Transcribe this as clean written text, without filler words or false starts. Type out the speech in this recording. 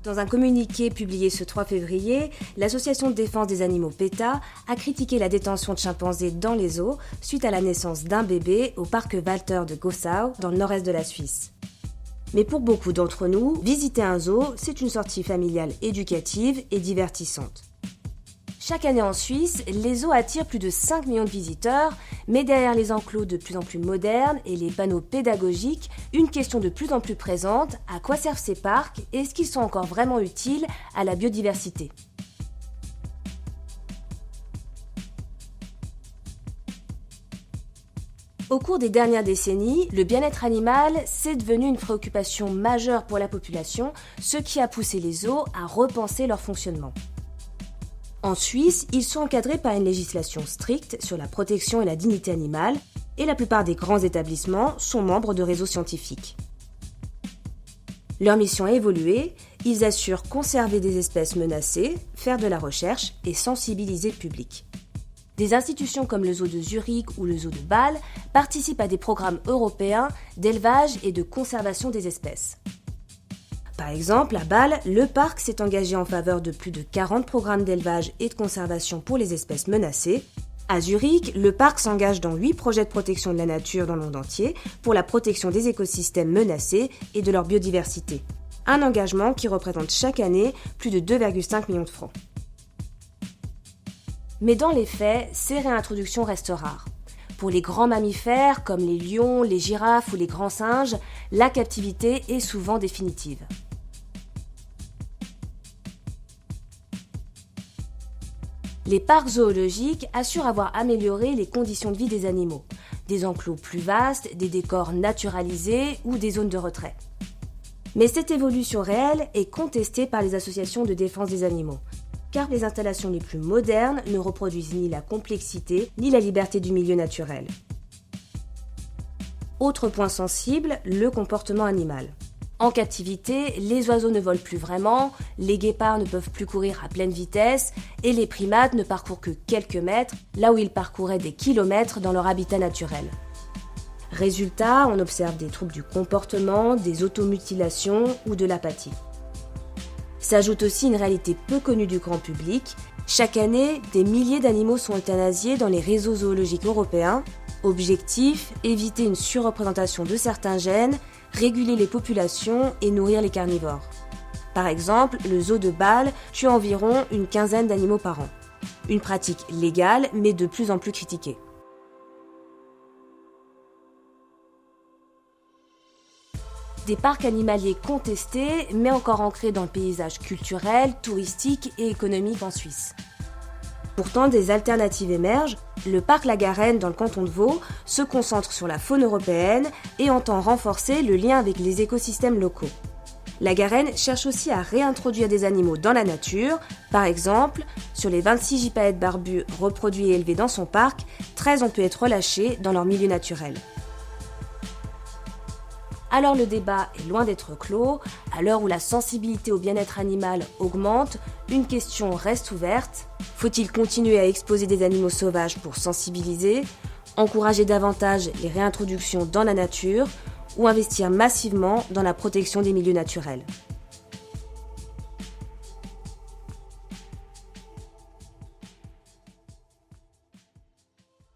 Dans un communiqué publié ce 3 février, l'association de défense des animaux PETA a critiqué la détention de chimpanzés dans les zoos suite à la naissance d'un bébé au parc Walter de Gossau dans le nord-est de la Suisse. Mais pour beaucoup d'entre nous, visiter un zoo, c'est une sortie familiale éducative et divertissante. Chaque année en Suisse, les zoos attirent plus de 5 millions de visiteurs, mais derrière les enclos de plus en plus modernes et les panneaux pédagogiques, une question de plus en plus présente, à quoi servent ces parcs et est-ce qu'ils sont encore vraiment utiles à la biodiversité ? Au cours des dernières décennies, le bien-être animal, c'est devenu une préoccupation majeure pour la population, ce qui a poussé les zoos à repenser leur fonctionnement. En Suisse, ils sont encadrés par une législation stricte sur la protection et la dignité animale, et la plupart des grands établissements sont membres de réseaux scientifiques. Leur mission a évolué, ils assurent conserver des espèces menacées, faire de la recherche et sensibiliser le public. Des institutions comme le zoo de Zurich ou le zoo de Bâle participent à des programmes européens d'élevage et de conservation des espèces. Par exemple, à Bâle, le parc s'est engagé en faveur de plus de 40 programmes d'élevage et de conservation pour les espèces menacées. À Zurich, le parc s'engage dans 8 projets de protection de la nature dans le monde entier pour la protection des écosystèmes menacés et de leur biodiversité. Un engagement qui représente chaque année plus de 2,5 millions de francs. Mais dans les faits, ces réintroductions restent rares. Pour les grands mammifères comme les lions, les girafes ou les grands singes, la captivité est souvent définitive. Les parcs zoologiques assurent avoir amélioré les conditions de vie des animaux, des enclos plus vastes, des décors naturalisés ou des zones de retrait. Mais cette évolution réelle est contestée par les associations de défense des animaux, car les installations les plus modernes ne reproduisent ni la complexité ni la liberté du milieu naturel. Autre point sensible, le comportement animal. En captivité, les oiseaux ne volent plus vraiment, les guépards ne peuvent plus courir à pleine vitesse et les primates ne parcourent que quelques mètres, là où ils parcouraient des kilomètres dans leur habitat naturel. Résultat, on observe des troubles du comportement, des automutilations ou de l'apathie. S'ajoute aussi une réalité peu connue du grand public. Chaque année, des milliers d'animaux sont euthanasiés dans les réseaux zoologiques européens. Objectif, éviter une surreprésentation de certains gènes, réguler les populations et nourrir les carnivores. Par exemple, le zoo de Bâle tue environ une quinzaine d'animaux par an. Une pratique légale, mais de plus en plus critiquée. Des parcs animaliers contestés, mais encore ancrés dans le paysage culturel, touristique et économique en Suisse. Pourtant, des alternatives émergent. Le parc La Garenne, dans le canton de Vaud, se concentre sur la faune européenne et entend renforcer le lien avec les écosystèmes locaux. La Garenne cherche aussi à réintroduire des animaux dans la nature. Par exemple, sur les 26 gypaètes barbus reproduits et élevés dans son parc, 13 ont pu être relâchés dans leur milieu naturel. Alors le débat est loin d'être clos. À l'heure où la sensibilité au bien-être animal augmente, une question reste ouverte. Faut-il continuer à exposer des animaux sauvages pour sensibiliser, encourager davantage les réintroductions dans la nature ou investir massivement dans la protection des milieux naturels ?